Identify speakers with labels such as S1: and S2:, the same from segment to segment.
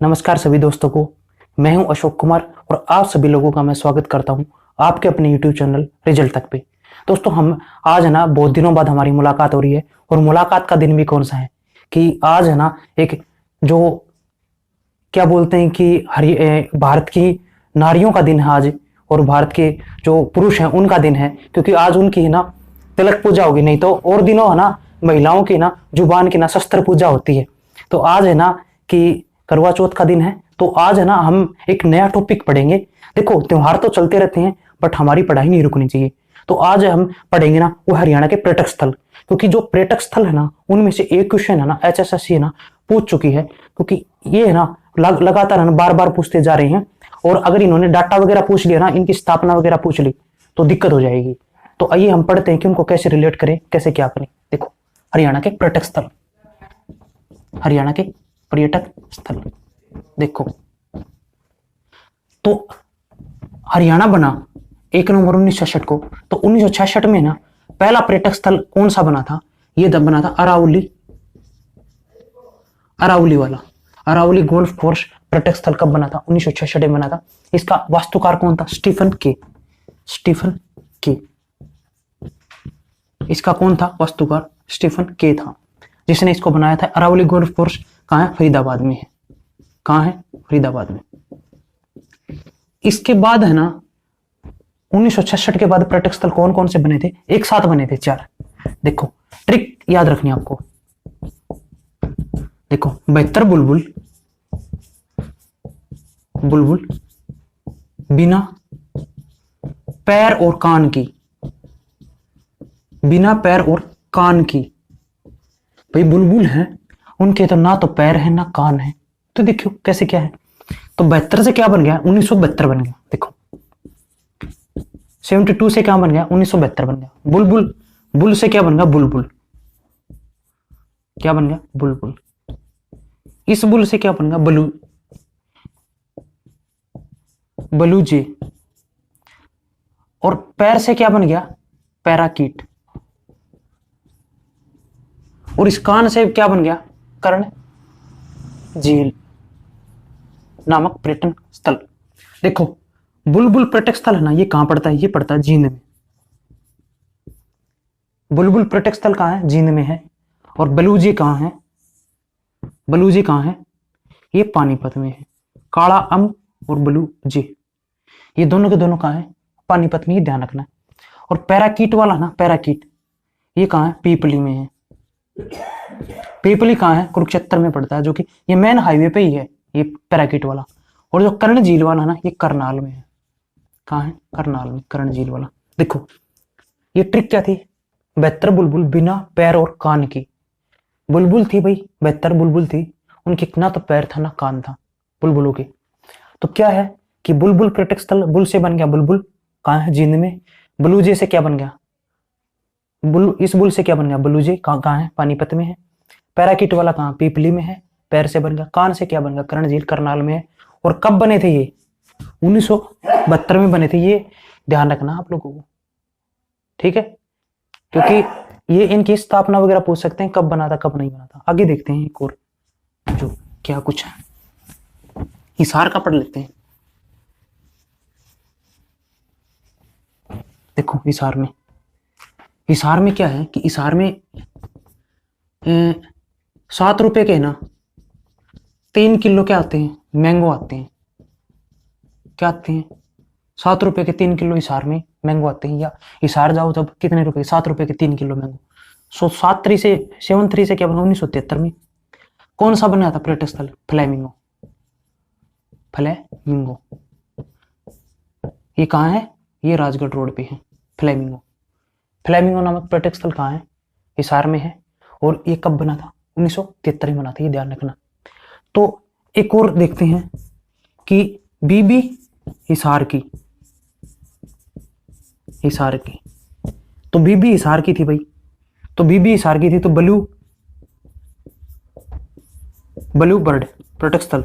S1: नमस्कार सभी दोस्तों को। मैं हूं अशोक कुमार और आप सभी लोगों का मैं स्वागत करता हूं आपके अपने YouTube चैनल रिजल्ट तक पे। दोस्तों हम आज है ना बहुत दिनों बाद हमारी मुलाकात हो रही है और मुलाकात का दिन भी कौन सा है कि आज है ना एक जो क्या बोलते हैं कि भारत की नारियों का दिन है आज। और भारत के जो पुरुष हैं उनका दिन है, क्योंकि आज उनकी है ना तिलक पूजा होगी। नहीं तो और दिनों है ना महिलाओं की ना जुबान की ना शस्त्र पूजा होती है। तो आज है ना कि करवा चौथ का दिन है। तो आज है ना हम एक नया टॉपिक पढ़ेंगे। देखो त्योहार तो चलते रहते हैं बट हमारी पढ़ाई नहीं रुकनी चाहिए। तो आज हम पढ़ेंगे ना वो हरियाणा के पर्यटक स्थल, क्योंकि जो पर्यटक स्थल है ना उनमें से एक क्वेश्चन है ना HSSC है ना पूछ चुकी है, क्योंकि ये है ना लगातार है ना बार बार पूछते जा रहे हैं। और अगर इन्होंने डाटा वगैरह पूछ लिया ना, इनकी स्थापना वगैरह पूछ ली तो दिक्कत हो जाएगी। तो आइए हम पढ़ते हैं कि उनको कैसे रिलेट करें, कैसे क्या करें। देखो हरियाणा के पर्यटक स्थल, हरियाणा के पर्यटक स्थल देखो। तो हरियाणा बना 1 नवंबर 1966 को। तो 1966 में ना पहला पर्यटक स्थल कौन सा बना था? ये बना था अरावली, अरावली वाला। अरावली गोल्फ कोर्स पर्यटक स्थल कब बना था? 1966 में बना था। इसका वास्तुकार कौन था? स्टीफन के, स्टीफन के। इसका कौन था वास्तुकार? स्टीफन के था, जिसने इसको बनाया था। अरावली गोल्फ कोर्स कहाँ है? फरीदाबाद में है। कहाँ है? फरीदाबाद में। इसके बाद है ना 1966 के बाद पर्यटक स्थल कौन कौन से बने थे? एक साथ बने थे 4। देखो ट्रिक याद रखनी आपको। देखो 72 बुलबुल, बुलबुल बिना पैर और कान की, बिना पैर और कान की। भाई बुलबुल हैं, उनके तो ना तो पैर है ना कान है। तो देखियो कैसे क्या है। तो 72 से क्या बन गया? 1972 बन गया। देखो 72 से क्या बन गया? 1972 बन गया। बुलबुल, बुल से क्या बन गया? बुलबुल। क्या बन गया? बुलबुल। इस बुल से क्या बन गया? बलू, बलूजे। और पैर से क्या बन गया? पैराकीट। और इस कान से क्या बन गया? कर्ण झील नामक पर्यटन स्थल। देखो बुलबुल पर्यटक स्थल है ना, ये कहां पड़ता है? ये पड़ता है जींद में। बुलबुल पर्यटक स्थल कहां है? जींद में है। और बलूजी कहां है? बलूजी कहां है? ये पानीपत में है। काला अम और बलूजी ये दोनों के दोनों कहां है? पानीपत में। ही ध्यान रखना। और पैराकीट वाला ना, पैराकीट ये कहां है? पीपली में है। पीपली कहां है? कुरुक्षेत्र में पड़ता है, जो कि ये मेन हाईवे पे ही है ये पैराकीट वाला। और जो कर्ण झील वाला ना, ये करनाल में है। कहां है? करनाल में, कर्ण झील वाला। देखो ये ट्रिक क्या थी? 72 बुलबुल बिना पैर और कान की। बुलबुल थी भाई, 72 बुलबुल थी, उनके ना तो पैर था ना कान था बुलबुलों के। तो क्या है कि बुलबुल पर्यटक स्थल, बुल से बन गया बुलबुल। कहां है? जींद में। बलूजे से क्या बन गया? बुल, इस बुल से क्या बन गया? बलूजे। कहां है? पानीपत में है। पैराकीट वाला कहां? पीपली में है। पैर से बन गया। कान से क्या बन गया? कर्ण झील करनाल में है। और कब बने थे ये? 1972 में बने थे। ये ध्यान रखना आप लोगों को, ठीक है? क्योंकि ये इनकी स्थापना वगैरह पूछ सकते हैं, कब बना था कब नहीं बना था। आगे देखते हैं एक और जो क्या कुछ है। हिसार का पढ़ लेते हैं। देखो हिसार में, हिसार में क्या है कि हिसार में 7 रुपए के ना 3 किलो क्या आते हैं? मैंगो आते हैं। क्या आते हैं? 7 रुपए के 3 किलो हिसार में मैंगो आते हैं। या हिसार जाओ तब कितने रुपए? 7 रुपए के 3 किलो मैंगो। 73 से क्या बना? 1973 में कौन सा बना था पर्यटक स्थल? Flamingo, flamingo. ये कहाँ है? ये राजगढ़ रोड पे है फ्लेमिंगो। फ्लेमिंगो नामक पर्यटक स्थल कहाँ है? हिसार में है। और ये कब बना था? 1973 में बना था, ये ध्यान रखना। तो एक और देखते हैं कि बीबी हिसार की, हिसार की। तो बीबी हिसार की थी भाई। तो बीबी हिसार की थी। तो बलू, बलू बर्ड पर्यटक स्थल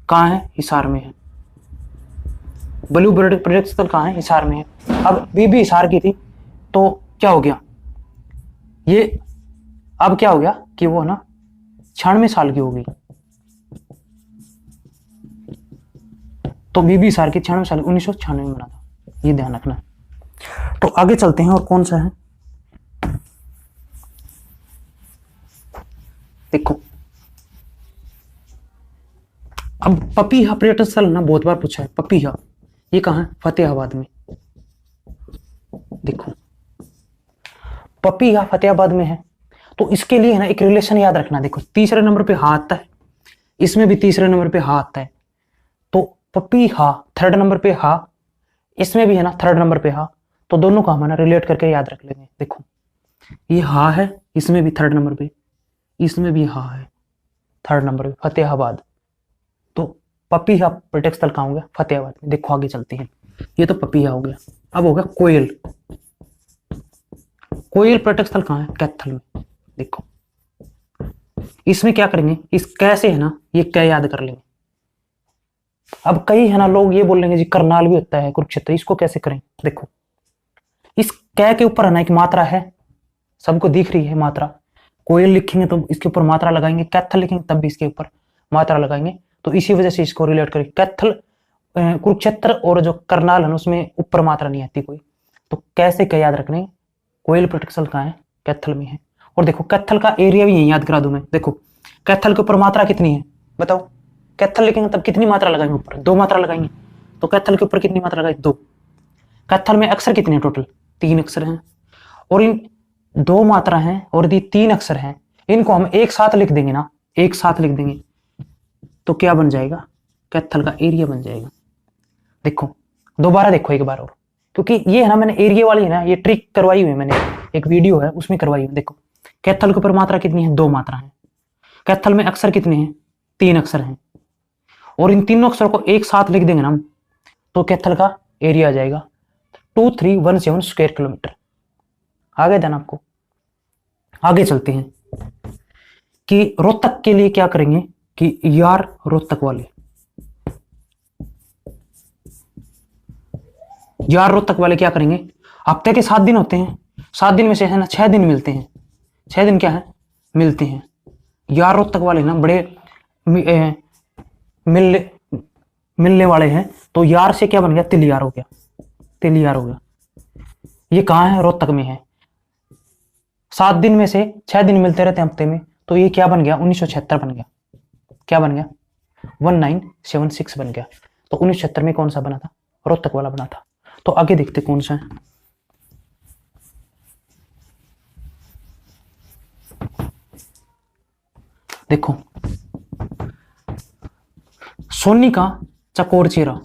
S1: कहाँ है? हिसार में है। बलू बर्ड पर्यटक स्थल कहाँ है? हिसार में है। अब बीबी हिसार की थी तो क्या हो गया? ये अब क्या हो गया कि वो ना 96 साल की हो गई। तो बीबीसार की 96 साल 1996 में बना था, ये ध्यान रखना। तो आगे चलते हैं, और कौन सा है देखो। अब पपीहा पर्यटन स्थल ना बहुत बार पूछा है, पपीहा ये कहाँ है? फतेहाबाद में। देखो पपीहा फतेहाबाद में है, तो इसके लिए है ना एक रिलेशन याद रखना। देखो तीसरे नंबर पे हा आता है, इसमें भी तीसरे नंबर पे हा आता है, तो पपीहा थर्ड नंबर पे हा, इसमें भी है ना थर्ड नंबर पे हा, तो दोनों को हम ना रिलेट करके याद रख लेंगे। देखो ये हा है, इसमें भी थर्ड नंबर पे, इसमें भी हा है थर्ड नंबर पे, फतेहाबाद। तो पपीहा पर्यटक स्थल कहाँ हो गया? फतेहाबाद में। देखो आगे चलते हैं, ये तो पपीहा हो गया। अब हो गया कोयल। कोयल पर्यटक स्थल कहाँ है? कैथल में। देखो इसमें क्या करेंगे, इस कैसे है ना, ये क्या याद कर लेंगे। अब कई है ना लोग ये बोलेंगे जी करनाल भी होता है कुरुक्षेत्र, इसको कैसे करें? देखो इस कै के ऊपर है ना एक मात्रा है, सबको दिख रही है मात्रा। कोयल लिखेंगे तो इसके ऊपर मात्रा लगाएंगे, कैथल लिखेंगे तब भी इसके ऊपर मात्रा लगाएंगे, तो इसी वजह से इसको रिलेट करें। कैथल कुरुक्षेत्र और जो करनाल है उसमें ऊपर मात्रा नहीं आती कोई, तो कैसे क्या याद रखने। कोयल पर्यटक स्थल कहाँ है? कैथल में है। और देखो कैथल का एरिया भी यही याद करा दूं मैं। देखो कैथल के ऊपर मात्रा कितनी है बताओ? कैथल लिखेंगे तब कितनी मात्रा लगाएंगे? ऊपर 2 मात्रा लगाएंगे, तो कैथल के ऊपर कितनी मात्रा लगाएंगे? 2। कैथल में अक्षर कितने हैं? टोटल 3 अक्षर हैं, और इन 2 मात्रा हैं और ये 3 अक्षर हैं, इनको हम एक साथ लिख देंगे ना, एक साथ लिख देंगे तो क्या बन जाएगा? कैथल का एरिया बन जाएगा। देखो दोबारा देखो एक बार और, क्योंकि ये है ना मैंने एरिया वाली है ना ये ट्रिक करवाई हुई है, मैंने एक वीडियो है उसमें करवाई हुई। देखो कैथल के ऊपर मात्रा कितनी है? 2 मात्रा है। कैथल में अक्षर कितने हैं? 3 अक्षर हैं, और इन तीनों अक्षरों को एक साथ लिख देंगे ना हम, तो कैथल का एरिया आ जाएगा 2317 स्क्वायर किलोमीटर। आ गया ध्यान आपको? आगे चलते हैं कि रोहतक के लिए क्या करेंगे कि यार रोहतक वाले, यार रोहतक वाले क्या करेंगे, हफ्ते के 7 दिन होते हैं, 7 दिन में से है ना 6 दिन मिलते हैं, 6 दिन क्या है? मिलते हैं। यार रोहतक वाले ना बड़े मिलने वाले हैं, तो यार से क्या बन गया? तिलियार हो गया, तिलियार हो गया। ये कहाँ है? रोहतक में है। 7 दिन में से 6 दिन मिलते रहते हैं हफ्ते में, तो ये क्या बन गया? 1976 बन गया। क्या बन गया? 1976 बन गया। तो 1976 में कौन सा बना था? रोहतक वाला बना था। तो आगे देखते कौन सा है। देखो सोनी का चकोर चेहरा,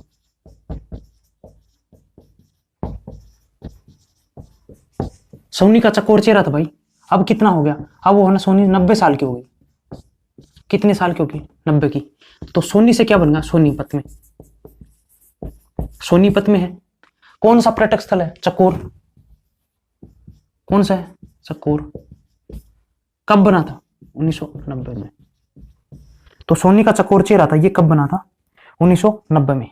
S1: सोनी का चकोर चेहरा था भाई। अब कितना हो गया? अब वो है ना सोनी 90 साल की हो गई। कितने साल की होगी? 90 की। तो सोनी से क्या बन गया? सोनीपत में। सोनीपत में है। कौन सा पर्यटक स्थल है? चकोर। कौन सा है? चकोर। कब बना था? 1990 में। तो सोनी का चकोर चेहरा था, ये कब बना था? 1990 में।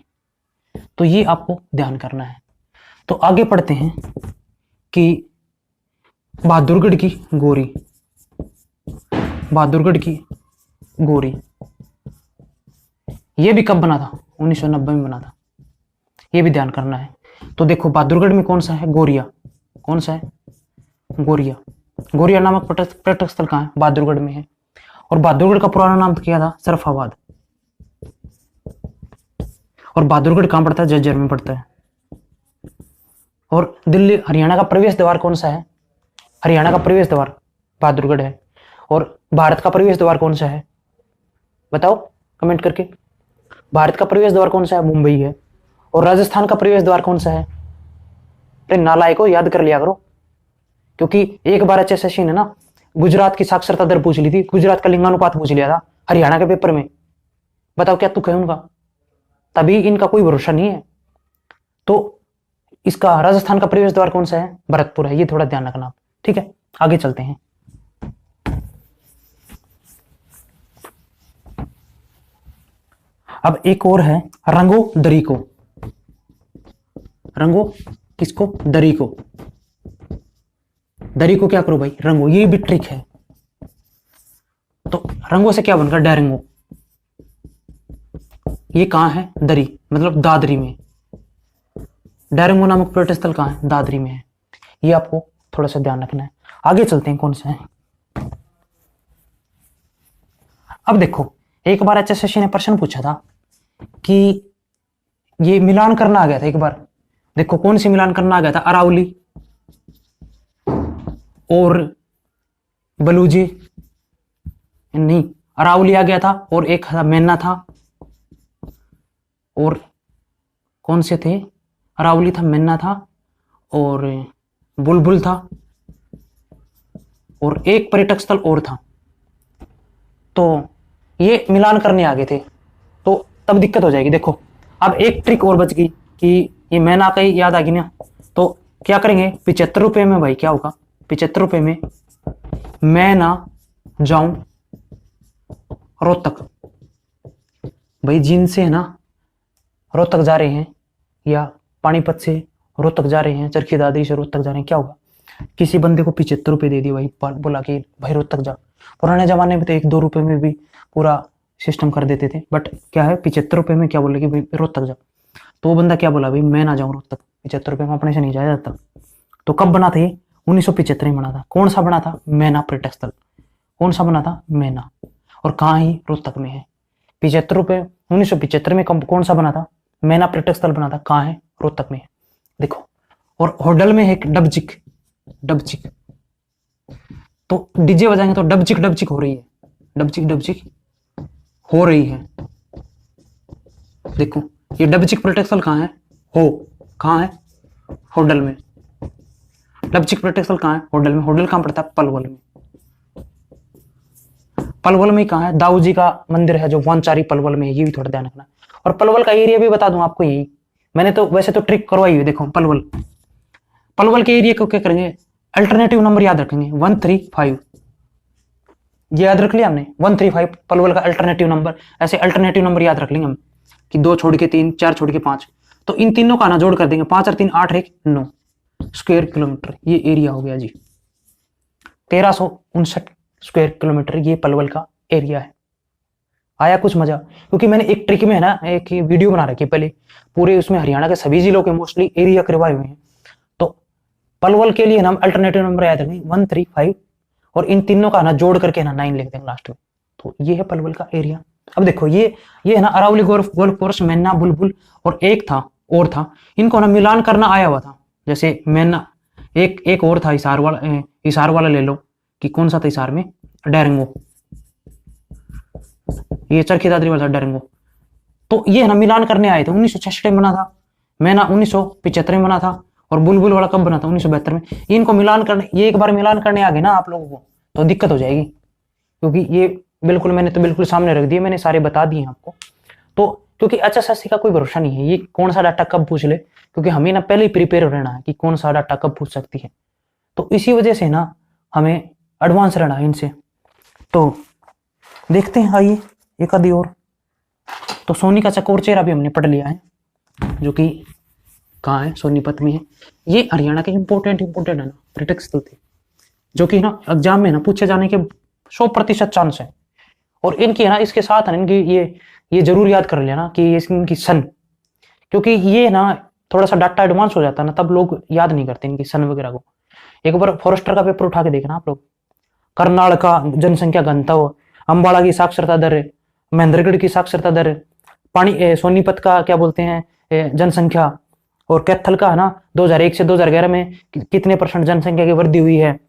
S1: तो ये आपको ध्यान करना है। तो आगे पढ़ते हैं कि बहादुरगढ़ की गोरी, बहादुरगढ़ की गोरी ये भी कब बना था? 1990 में बना था, ये भी ध्यान करना है। तो देखो बहादुरगढ़ में कौन सा है? गोरिया। कौन सा है? गोरिया। गोरिया नामक पर्यटक स्थल कहाँ है? बहादुरगढ़ में है। और बहादुरगढ़ का पुराना नाम क्या था? सरफाबाद। और बहादुरगढ़ कहाँ पड़ता है? झज्जर में पड़ता है। और दिल्ली हरियाणा का प्रवेश द्वार कौन सा है? हरियाणा का प्रवेश द्वार बहादुरगढ़ है। और भारत का प्रवेश द्वार कौन सा है? बताओ कमेंट करके। भारत का प्रवेश द्वार कौन सा है? मुंबई है। और राजस्थान का प्रवेश द्वार कौन सा है? अरे नालायक को याद कर लिया करो, क्योंकि एक बार HSSC ने ना गुजरात की साक्षरता दर पूछ ली थी, गुजरात का लिंगानुपात पूछ लिया था हरियाणा के पेपर में। बताओ क्या तुक है उनका? तभी इनका कोई भरोसा नहीं है। तो इसका राजस्थान का प्रवेश द्वार कौन सा है? भरतपुर है। ये थोड़ा ध्यान रखना आप, ठीक है। आगे चलते हैं। अब एक और है रंगो दरी को। रंगो किसको? दरी को। दरी को क्या करो भाई? रंगो। ये भी ट्रिक है। तो रंगो से क्या बनकर? डैरिंगो। ये कहाँ है? दरी, मतलब दादरी में। डैरेंगो नामक पर्यटन स्थल कहाँ है? दादरी में है। ये आपको थोड़ा सा ध्यान रखना है। आगे चलते हैं, कौन सा है। अब देखो, एक बार HSSC ने प्रश्न पूछा था कि ये मिलान करना आ गया था एक बार। देखो कौन सी मिलान करना आ गया था? अरावली और बलूजी, नहीं, अरावली आ गया था और एक मेना था, और कौन से थे? अरावली था, मेना था और बुलबुल था, और एक पर्यटक स्थल और था। तो ये मिलान करने आ गए थे, तो तब दिक्कत हो जाएगी। देखो अब एक ट्रिक और बच गई कि ये मैना का ही याद आ गई ना, तो क्या करेंगे? 75 रुपये में भाई क्या होगा? 75 रुपये में मैं ना जाऊं रोहतक। भाई जिनसे है ना रोहतक जा रहे हैं, या पानीपत से रोहतक जा रहे हैं, चरखी दादरी से रोहतक जा रहे हैं, क्या होगा? किसी बंदे को 75 रुपये दे दिए भाई, बोला कि भाई रोहतक जा। पुराने जमाने में तो 1-2 रुपये में भी पूरा सिस्टम कर देते थे, बट क्या है 75 रुपये में क्या बोले कि भाई रोहतक जा। तो वो बंदा क्या बोला? भाई मैं ना जाऊं रोहतक, 75 रुपये में अपने से नहीं जाया जाता। तो कब बना था ये? 1975 में बना था। कौन सा बना था? मैना पर्यटक स्थल। कौन सा बना था? मैना। और कहाँ ही? रोहतक में है। 75 रुपये 1975 में कौन सा बना था? मैना पर्यटक स्थल बना था। कहाँ है? रोहतक में है। देखो, और होडल में है एक डबचिक। डबचिक तो डीजे बजाएंगे तो डबचिक डबचिक हो रही है, डबचिक डबचिक हो रही है। देखो ये डबचिक पर्यटक स्थल कहाँ है? कहाँ है? होडल में। डबचिक पर्यटक स्थल कहाँ है? होडल में। होडल कहाँ पड़ता है? पलवल में। पलवल में कहाँ है? दाऊ जी का मंदिर है जो वानचारी पलवल में है, ये भी थोड़ा ध्यान रखना। और पलवल का एरिया भी बता दूं आपको, यही मैंने तो वैसे तो ट्रिक करवाई हुई। देखो पलवल के एरिया को क्या करेंगे? अल्टरनेटिव नंबर याद रखेंगे 135। ये याद रख लिया हमने, 135 पलवल का अल्टरनेटिव नंबर। ऐसे अल्टरनेटिव नंबर याद रख लेंगे हम कि 2 छोड़ के 3, 4 छोड़ के 5। तो इन तीनों का ना जोड़ कर देंगे, 5 और 3 8 और 1 9 स्क्वायर किलोमीटर ये एरिया हो गया जी। 1359 स्क्वायर किलोमीटर ये पलवल का एरिया है। आया कुछ मजा? क्योंकि मैंने एक ट्रिक में है ना एक वीडियो बना रखी पहले, पूरे उसमें हरियाणा के सभी जिलों के मोस्टली एरिया करवाए हुए हैं। तो पलवल के लिए हम अल्टरनेटिव नंबर याद रखेंगे 135, और इन तीनों का ना जोड़ करके ना 9 लिख देंगे लास्ट में। तो ये है पलवल का एरिया। अब देखो ये है ना अरावली गोल्फ कोर्स, मैना, बुलबुल और एक था और था, इनको ना मिलान करना आया हुआ था। जैसे मैना, एक और था हिसार वाला ले लो कि कौन सा था हिसार में? डैरेंगो। ये चरखी दादरी वाला था डैरेंगो। तो ये है ना मिलान करने आए थे। 1966 में बना था मैना, 1975 में बना था, और बुलबुल वाला कब बना था? 1972 में। इनको मिलान करने, ये एक बार मिलान करने आ गए ना आप लोगों को तो दिक्कत हो जाएगी, क्योंकि ये बिल्कुल मैंने तो बिल्कुल सामने रख दिए, मैंने सारे बता दिए आपको। तो क्योंकि HSSC का कोई भरोसा नहीं है, ये कौन सा डाटा कब पूछ ले, क्योंकि हमें ना पहले ही प्रिपेयर रहना है कि कौन सा डाटा कब पूछ सकती है। तो इसी वजह से ना हमें एडवांस रहना है इनसे। तो देखते हैं, आइए एक आधी और। तो सोनी का चकोर चेहरा भी हमने पढ़ लिया है, जो कि कहाँ है? सोनीपत में है। ये हरियाणा के इंपोर्टेंट है ना पर्यटक स्थल थे, जो कि ना एग्जाम में ना पूछे जाने के 100% चांस है। और इनकी है ना इसके साथ है इनकी ये जरूर याद कर लेना कि इनकी सन, क्योंकि ये ना थोड़ा सा डाटा एडवांस हो जाता है ना, तब लोग याद नहीं करते इनकी सन वगैरह को। एक बार फॉरेस्टर का पेपर उठा के देखना आप लोग। करनाल का जनसंख्या घनत्व, अंबाला की साक्षरता दर, महेंद्रगढ़ की साक्षरता दर, सोनीपत का क्या बोलते हैं जनसंख्या, और कैथल का है ना 2001 से 2011 में कितने % जनसंख्या की वृद्धि हुई है,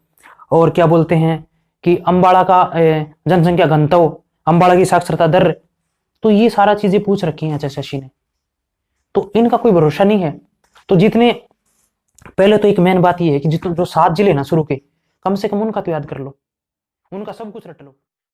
S1: और क्या बोलते हैं कि अंबाला का जनसंख्या घनत्व, अंबाला की साक्षरता दर। तो ये सारा चीजें पूछ रखी हैं HSSC ने, तो इनका कोई भरोसा नहीं है। तो जितने पहले तो एक मेन बात ये है कि जितने जो 7 जिले ना शुरू के, कम से कम उनका तो याद कर लो, उनका सब कुछ रट लो।